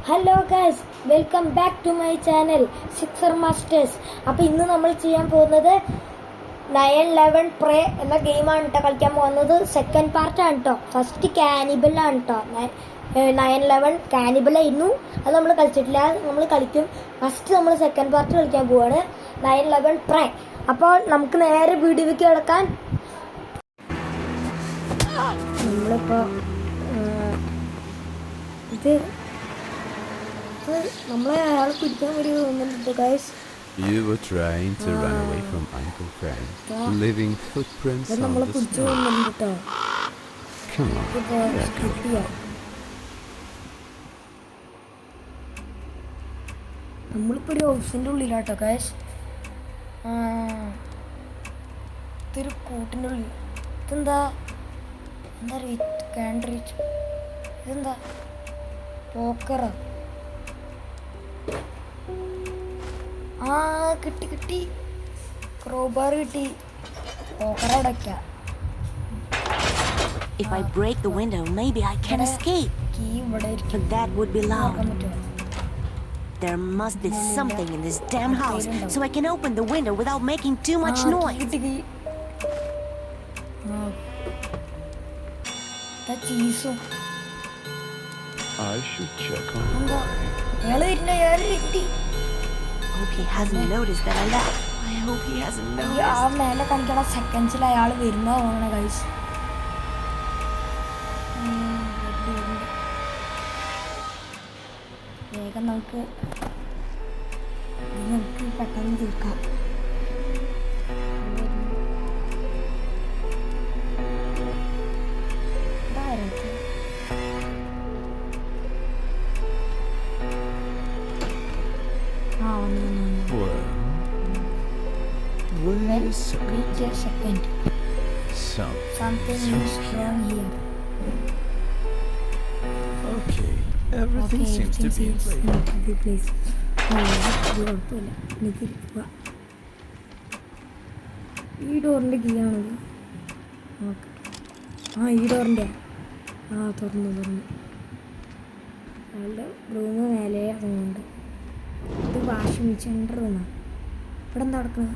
Hello guys, welcome back to my channel sixer masters. അപ്പോൾ ഇന്ന് നമ്മൾ ചെയ്യാൻ പോകുന്നത് 911 പ്രേ എന്ന ഗെയിമാണ് കേട്ടോ കളിക്കാൻ പോകുന്നത്. സെക്കൻഡ് പാർട്ടാണ് കേട്ടോ. ഫസ്റ്റ് കാനിബലാണ് കേട്ടോ. 911 കാനിബലായിരുന്നു, അത് നമ്മൾ കളിച്ചിട്ടില്ല, നമ്മൾ കളിക്കും. ഫസ്റ്റ് നമ്മൾ സെക്കൻഡ് പാർട്ട് കളിക്കാൻ പോവാണ്, 911 പ്രേ. അപ്പോൾ നമുക്ക് നേരെ വീഡിയോയ്ക്ക് കിടക്കാൻ. നമ്മളിപ്പോൾ ഇത് നമ്മളെ അയാൾ പിടിക്കാൻ വേണ്ടി വന്നിട്ടുണ്ട് guys. You were trying to run away from Uncle Frank, leaving footprints on നമ്മളെ the പിടിച്ചു snow. വന്നിട്ടുണ്ട് കേട്ടോ. Come on, സ്കിപ്പ് ചെയ്യാം. നമ്മളിപ്പോൾ ഒരു ഹൗസിൻ്റെ ഉള്ളിലാട്ടോ ഗൈസ്. ഇതൊരു കൂട്ടിൻ്റെ ഉള്ളിൽ. ഇതെന്താ റീച്ച് ഇതെന്താ പോക്കറാ? കിട്ടി ക്രോബാർ കിട്ടി. പോക്കറ അടയ്ക്കാം. If I break the window, maybe I can escape. Key ഇവിടെ But that would be loud. പറ്റുമോ? There must be something in this damn house, so I can open the window without making too much noise. കിട്ടി. ചീസും I should check on. എന്താ അയാൾ കിട്ടി. Hope he hasn't noticed that I left. I hope he hasn't noticed. ആ മേലെ കാണിക്കണ സെക്കൻഡ്സിൽ അയാൾ വരുന്ന തോന്നണ ഗൈസ്. വേഗം നമുക്ക് പെട്ടെന്ന് തീർക്കാം. Well, wait a second. Wait a second. Something is wrong here. Okay, everything seems to be in place. കുഴപ്പമില്ല. ഈ ഡോറിൻ്റെ കീ ആണത്. ഓക്കെ, ഈ ഡോറിൻ്റെ തുറന്നു. അയാളുടെ റൂമ് മേലെ അതുകൊണ്ട് ഇത് വാഷിംഗ് മെഷീൻ്റെ റൂമാണ്. ഇവിടെ എന്താ നടക്കുന്നത്?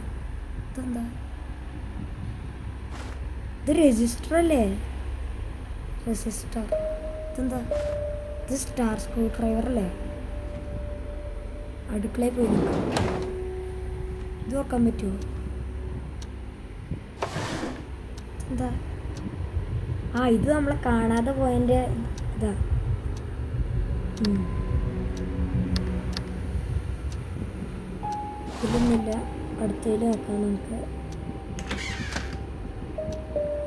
ഇതെന്താ? ഇത് രജിസ്റ്റർ അല്ലേ? ഇതെന്താ? ഇത് സ്റ്റാർ സ്ക്രൂ ഡ്രൈവർ അല്ലേ? അടുക്കളയിൽ പോയി ഇത് നോക്കാൻ പറ്റുമോ? എന്താ? ഇത് നമ്മളെ കാണാതെ പോയതിൻ്റെ ഇതാ. ഇതിലൊന്നുമില്ല. അടുത്തതിൽ നോക്കാം നമുക്ക്.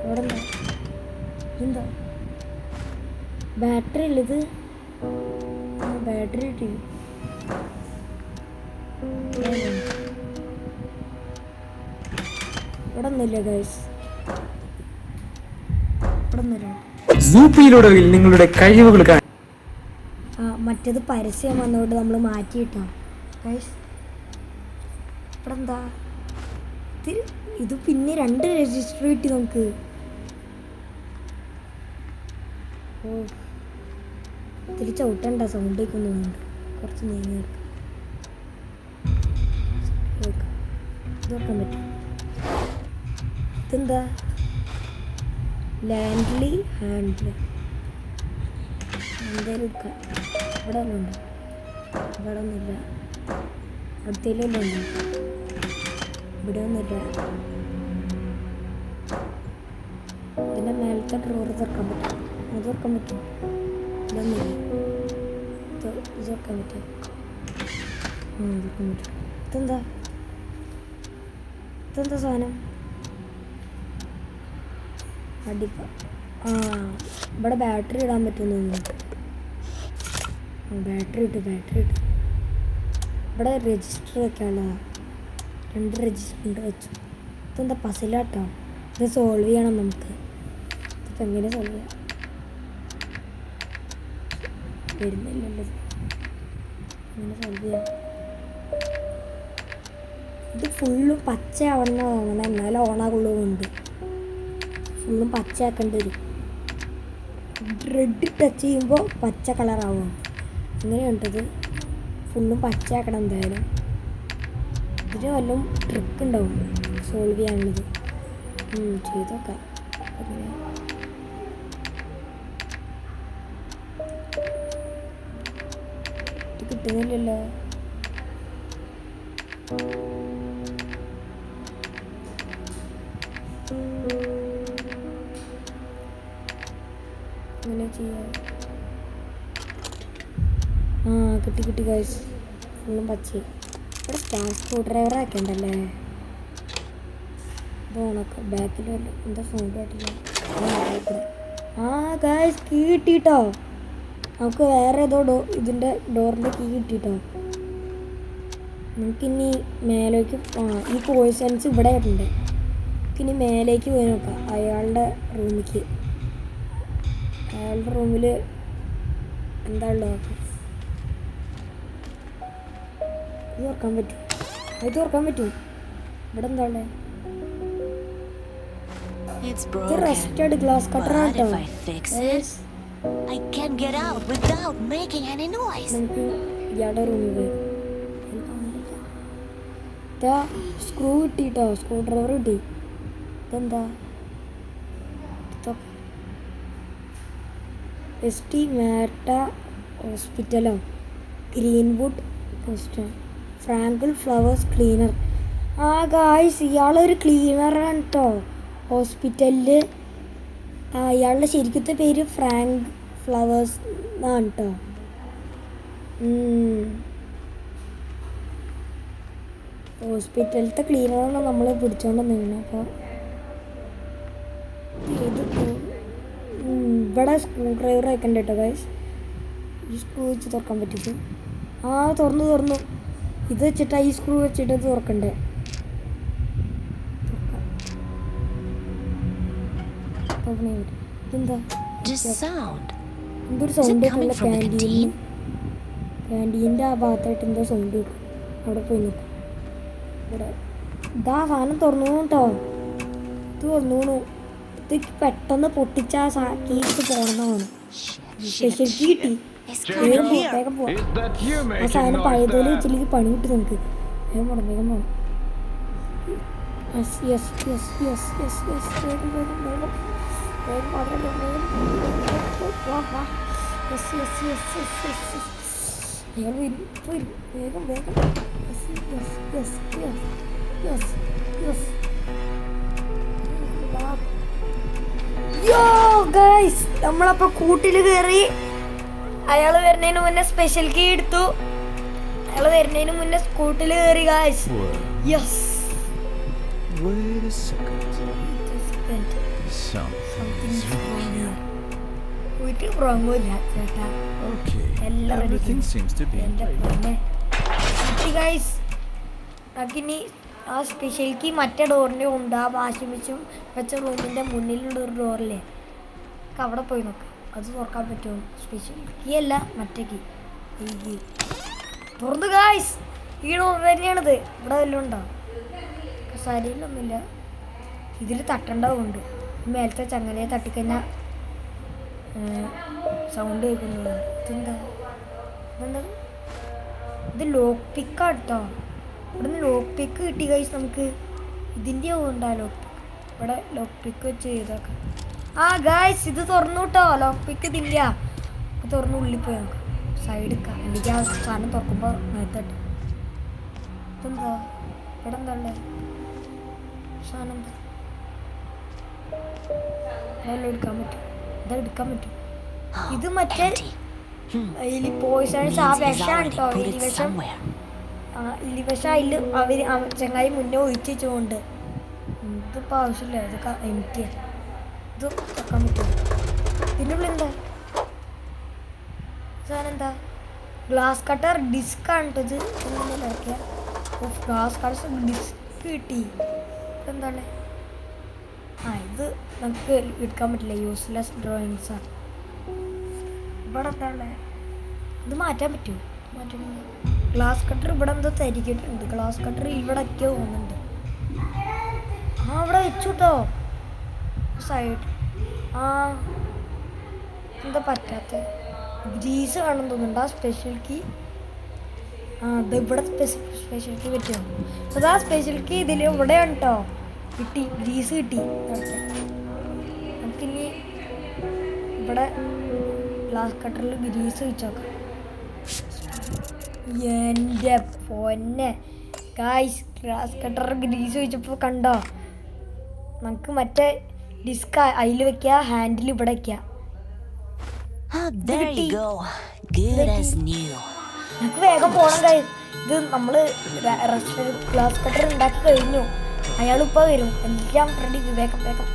അവിടെ എന്താ ബാറ്ററി ഉള്ളത്? ബാറ്ററി കിട്ടി. ഇവിടെ ഒന്നുമില്ല ഗൈസ്, ഇവിടെ ഒന്നുമില്ല. സൂപ്പിയിലൂടെ നിങ്ങളുടെ കഴിവുകൾ മറ്റേത് പരസ്യം വന്നുകൊണ്ട് നമ്മൾ മാറ്റിയിട്ടോ ഗൈസ്. ഇവിടെ എന്താ? ഇത് പിന്നെ 2 രജിസ്റ്റർ കിട്ടി നമുക്ക്. ഇതിൽ ചവിട്ടണ്ട, സൗണ്ട് കേൾക്കുന്നുണ്ട്. കുറച്ച് നീങ്ങി ഇത് നോക്കാൻ പറ്റും. ഇതെന്താ? ഹാൻഡിൽ എന്തായാലും എടുക്കാം. ഇവിടെ ഒന്നുണ്ട്, ഇവിടെ ഒന്നുമില്ല. അടുത്തേലെല്ലാം ഉണ്ട്, ഇവിടെ ഒന്നുമില്ല. പിന്നെ മേലത്തെ ഡ്രോർ തുറക്കാൻ പറ്റും. അത് തുറക്കാൻ പറ്റും. ഇതൊന്നുമില്ല. ഇത് തുറക്കാൻ പറ്റും. തുറക്കാൻ പറ്റും. ഇതെന്താ സാധനം? അടിപ്പ. ഇവിടെ ബാറ്ററി ഇടാൻ പറ്റുന്നു. ബാറ്ററി ഇട്ട് ഇവിടെ രജിസ്റ്റർ വെക്കാനുള്ളതാണ്. 2 രജിസ്റ്റർ വെച്ചു. ഇതെന്താ? പസിലാട്ടോ. ഇത് സോൾവ് ചെയ്യണം നമുക്ക്. ഇതിപ്പോൾ എങ്ങനെ സോൾവ് ചെയ്യാം? വരുന്നില്ലല്ലോ. എങ്ങനെ സോൾവ് ചെയ്യാം? ഇത് ഫുള്ളും പച്ച ആവണമെന്ന് തോന്നണം, എന്നാലും ഓണാകുള്ളതുകൊണ്ട് ഫുള്ളും പച്ചയാക്കേണ്ടി വരും. റെഡ് ടച്ച് ചെയ്യുമ്പോൾ പച്ച കളറാവും. ഇങ്ങനെയുണ്ടത് ഫുള്ളും പച്ചയാക്കണം എന്തായാലും. ഇതിന് വല്ലതും ട്രിക്ക് ഉണ്ടാവും സോൾവ് ചെയ്യാനുള്ളത്. ചെയ്തോക്കാം. അങ്ങനെ ഇത് കിട്ടുന്നില്ലല്ലോ. അങ്ങനെ ചെയ്യാം. കിട്ടി ഗൈസ്. ഫുള്ളും പച്ച. ഇവിടെ സ്ക്രൂ ഡ്രൈവർ ആക്കണ്ടല്ലേ. ഇത് ഉണക്ക ബാക്കിൽ വല്ല എന്താ സൗണ്ട് ആയിട്ടില്ല. ഗൈസ് കീ കിട്ടിട്ടോ. നമുക്ക് വേറെ ഏതോ ഇതിൻ്റെ ഡോറിൻ്റെ കീ കിട്ടിട്ടോ. നമുക്കിനി മേലേക്ക് ഈ പോയിസൺസ് ഇവിടെ ഉണ്ട്. നമുക്കിനി മേലേക്ക് പോയി നോക്കാം. അയാളുടെ റൂമിലേക്ക്. അയാളുടെ റൂമിൽ എന്താ ഉള്ളത് നോക്കാം. ഇത് തുറക്കാൻ പറ്റും. ഇത് തുറക്കാൻ പറ്റും. ഇവിടെ എന്താ ഉള്ളത്? It's ഇത് broken. റെസ്റ്റഡ് ഗ്ലാസ് കട്ടറാണ് But if കേട്ടോ. I fix it, I can get out without making any noise. നമുക്ക് ഇയാളുടെ റൂമിൽ പോയി സ്ക്രൂ കിട്ടിട്ടോ. സ്ക്രൂ ഡ്രൈവർ കിട്ടി. ഇതെന്താ? ST മാറ്റ ഹോസ്പിറ്റലോ ഗ്രീൻവുഡ് ഫ്രാങ്കിൾ ഫ്ലവേഴ്സ് ക്ലീനർ. ഗായ്സ് ഇയാളൊരു ക്ലീനറാണ് കേട്ടോ ഹോസ്പിറ്റലിൽ. ഇയാളുടെ ശരിക്കത്തെ പേര് ഫ്രാങ്ക് ഫ്ലവേഴ്സ് എന്നാണ് കേട്ടോ. ഹോസ്പിറ്റലിലത്തെ ക്ലീനറാണ് നമ്മൾ പിടിച്ചോണ്ട് നിന്നത്. അപ്പോൾ ഇവിടെ സ്ക്രൂ ഡ്രൈവർ വെക്കണ്ട കേട്ടോ ഗൈസ്. ഈ സ്ക്രൂ വെച്ച് തുറക്കാൻ പറ്റിയത്. തുറന്നു. ഇത് വെച്ചിട്ടാ ഈ സ്ക്രൂ വെച്ചിട്ട് തുറക്കണ്ടേ. ഇതെന്താ? This sound. എന്തൊരു Is it സൗണ്ട് coming കേട്ടില്ല. from the canteen? ക്യാൻറ്റീൻ്റെ ആ ഭാഗത്തായിട്ട് എന്തോ സൗണ്ട് കേൾക്കും. അവിടെ പോയി നിൽക്കും. ഇവിടെ ഇതാ സാധനം തുറന്നു കേട്ടോ. ഇത് തുറന്നു. ഇത് പെട്ടെന്ന് പൊട്ടിച്ച ആ കീസ് പോകണമെന്നാണ്. സ്പെഷ്യൽ കീ കിട്ടി. വേഗം പോ. ആ സാധനം പഴയതുപോലെ വെച്ചില്ലെങ്കിൽ പണി കിട്ടി നമുക്ക്. വേഗം പോണം. വേഗം നമ്മളപ്പോ കൂട്ടിൽ കയറി. അയാള് വരുന്നതിന് മുന്നേ സ്പെഷ്യൽ കീ എടുത്തു. അയാള് വരുന്നതിന് മുന്നേ കൂട്ടിൽ കയറി guys. Yes. Wait a second. Something's wrong here. ഒരു റോങ്ങുമില്ല ചേട്ടാ. Okay. എല്ലാം Everything seems to be in place. Guys നമുക്കിനി ആ സ്പെഷ്യൽ കീ മറ്റേ ഡോറിൻ്റെ ഉണ്ട്. ആ വാഷിംഗ് മെഷീൻ വെച്ച റൂമിൻ്റെ മുന്നിലുള്ള ഒരു ഡോറില്ലേ, അവിടെ പോയി നോക്കാം. അത് തുറക്കാൻ പറ്റുമോ? സ്പെഷ്യൽ കീ അല്ല, മറ്റേ കീ. ഈ കീ തുറന്നു ഗൈസ്. ഈ ഡോർ തന്നെയാണിത്. ഇവിടെ വല്ലതും ഉണ്ടോ? സരിയിലൊന്നുമില്ല. ഇതിൽ തട്ടേണ്ടതുണ്ട്. മേലത്തെ ചങ്ങലയെ തട്ടിക്കഴിഞ്ഞാൽ സൗണ്ട് കേൾക്കുന്നതാണ്. ഇതെന്താ? ഇത് ലോക്ക് പിക്കാണ് കേട്ടോ. ഇവിടെ നിന്ന് ലോക്ക് പിക്ക് കിട്ടി ഗൈസ് നമുക്ക്. ഇതിൻ്റെ ഉണ്ടാ ലോക്ക് പിക്ക്. ഇവിടെ ലോക്ക് പിക്ക് വെച്ച് ചെയ്തേക്കാം. ഗൈസ് ഇത് തുറന്നു കേട്ടോ. ലോക്ക് പിക്ക് ഇതില്ല. തുറന്ന് ഉള്ളിൽ പോയി നോക്കാം. സൈഡ് നിൽക്കാം. എനിക്ക് ആ സാധനം തുറക്കുമ്പോൾ മേത്തട്ട്. ഇതെന്താ? ഇവിടെ എന്താ ഉള്ളത് സാധനം? ഇതെല്ലാം എടുക്കാൻ പറ്റും. ഇതെടുക്കാൻ പറ്റും. ഇത് മറ്റേ പോയിസൺസ് ആ വിഷമാണ് കേട്ടോ. എലിവിഷം അതിൽ അവർ ചങ്ങായി മുന്നേ ഒഴിച്ച് വെച്ചുകൊണ്ട്. ഇതിപ്പോൾ ആവശ്യമില്ല. ഇതൊക്കെ എനിക്ക് ഇത് തുറക്കാൻ പറ്റും. ഇതിൻ്റെ ഉള്ളിൽ എന്താ സാധനം? എന്താ? ഗ്ലാസ് കട്ടർ ഡിസ്ക് ആണ് കേട്ടോ. ഇത് ഇറക്കിയ ഗ്ലാസ് കട്ടർ ഡിസ്ക് കിട്ടി. എന്താണ്? ഇത് നമുക്ക് എടുക്കാൻ പറ്റില്ല. യൂസ്ലെസ് ഡ്രോയിങ്സാണ്. ഇവിടെ എന്താണ്? ഇത് മാറ്റാൻ പറ്റുമോ? മാറ്റാൻ ഗ്ലാസ് കട്ടർ ഇവിടെ എന്തോ തരിക്കിട്ടുണ്ട്. ഗ്ലാസ് കട്ടർ ഇവിടെ ഒക്കെ പോകുന്നുണ്ട്. അവിടെ വെച്ചു കേട്ടോ സൈഡ്. എന്താ പറ്റാത്ത? ഗ്രീസ് വേണം തോന്നുന്നുണ്ട് ആ സ്പെഷ്യൽ കീ. അത് ഇവിടെ സ്പെഷ്യൽ കീ പറ്റുമോ? അതാ സ്പെഷ്യൽ കീ ഇതിൽ ഇവിടെയാണ് കേട്ടോ. കിട്ടി, ഗ്രീസ് കിട്ടി. നമുക്കിനി ഇവിടെ ഗ്ലാസ് കട്ടറിൽ ഗ്രീസ് വെച്ചോക്കാം. എൻ്റെ പൊന്നെ ഗായ്സ്, ഗ്ലാസ് കട്ടർ ഗ്രീസ് വെച്ചപ്പോൾ കണ്ടോ? നമുക്ക് മറ്റേ ഡിസ്ക് അതിൽ വെക്കുക, ഹാൻഡിൽ ഇവിടെ വെക്കുക. Oh, there you go. Good as new. നമുക്ക് വേഗം പോകണം ഗായ്സ്. ഇത് നമ്മൾ ഗ്ലാസ് കട്ടർ ഉണ്ടാക്കി കഴിഞ്ഞു. അയാളിപ്പോൾ വരും. എല്ലാം റെഡി. വേഗം വേഗം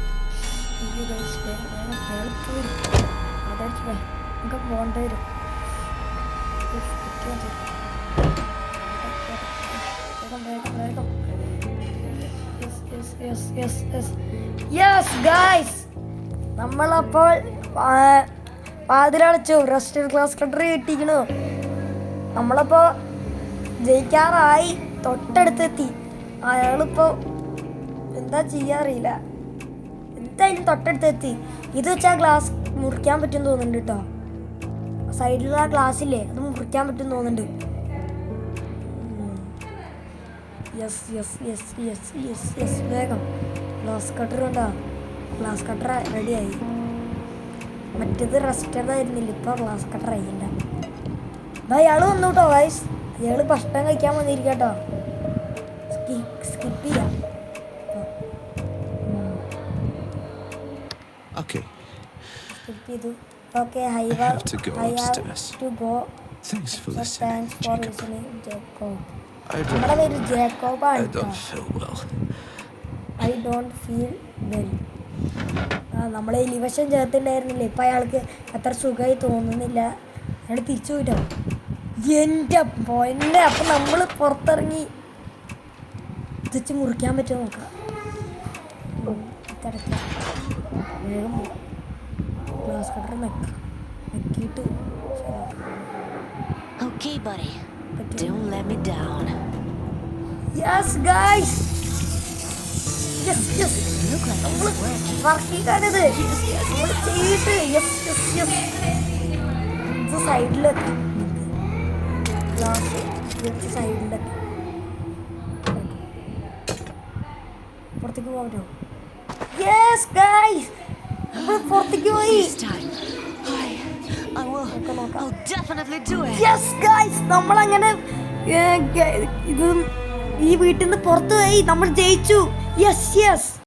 അയാളിപ്പോൾ വരും. നമുക്ക് പോകേണ്ടി വരും. യെസ് ഗായ്സ്, നമ്മളപ്പോൾ വാതിലടച്ചു. റെസ്റ്റർ ഗ്ലാസ് കട്ടർ കിട്ടിക്കണു. നമ്മളപ്പോൾ ജയിക്കാറായി. തൊട്ടടുത്തെത്തി. അയാളിപ്പോൾ എന്താ ചെയ്യാറിയില്ല. എന്തായാലും തൊട്ടടുത്തെത്തി. ഇത് വെച്ചാൽ ഗ്ലാസ് മുറിക്കാൻ പറ്റും തോന്നുന്നുണ്ട് കേട്ടോ. സൈഡിലുള്ള ഗ്ലാസ്സില്ലേ, അത് മുറിക്കാൻ പറ്റും തോന്നുന്നുണ്ട്. Yes yes yes yes yes yes വേഗം ഗ്ലാസ് കട്ടർ ഉണ്ടോ? ഗ്ലാസ് കട്ടർ റെഡിയായി. മറ്റേത് റെസ്റ്ററായിരുന്നില്ല, ഇപ്പോൾ ഗ്ലാസ് കട്ടർ ആയില്ല. അയാൾ വന്നു കേട്ടോ ഗൈസ്. അയാൾ ഭക്ഷണം കഴിക്കാൻ വന്നിരിക്കട്ടോ. സ്കിപ്പ് ചെയ്യാം. Okay, സ്കിപ്പ് ചെയ്തു. Okay, I I have to go have upstairs. To go. Thanks for listening, thanks for Jacob. Listening Jacob. I നമ്മുടെ പേര് ജേക്കബാണ് I കേട്ടോ. don't feel well. I don't feel well. നമ്മൾ എലിവേഷൻ ചേർത്തിട്ടുണ്ടായിരുന്നില്ല. ഇപ്പം അയാൾക്ക് അത്ര സുഖമായി തോന്നുന്നില്ല. അയാൾ തിരിച്ചു പോയിട്ടോ. എൻ്റെ പൊന്നെ. അപ്പം നമ്മൾ പുറത്തിറങ്ങി തിരിച്ച് മുറിക്കാൻ പറ്റുമോ നോക്കാം. തിരക്കാം. വേഗം പോകാം. ഗ്ലാസ് കട്ടർ നക്കിയിട്ട് Okay, buddy. Don't let me down. Yes guys, yes yes Look like it's working. വർക്കിക്കാനത് നമ്മൾ ചെയ്തിട്ട് യെസ് യെസ് യെസ്. ഇത് സൈഡിലെത്തി. ഗ്ലാസ് സൈഡിലെത്തി. പുറത്തേക്ക് പോകാൻ പറ്റുമോ? യെസ് ഗൈസ്, നമ്മൾ പുറത്തേക്ക് പോയി. This time, I'll definitely do it. Yes guys, നമ്മളങ്ങനെ ഇത് ഈ വീട്ടിൽ നിന്ന് പുറത്തു പോയി. നമ്മൾ ജയിച്ചു. Yes yes.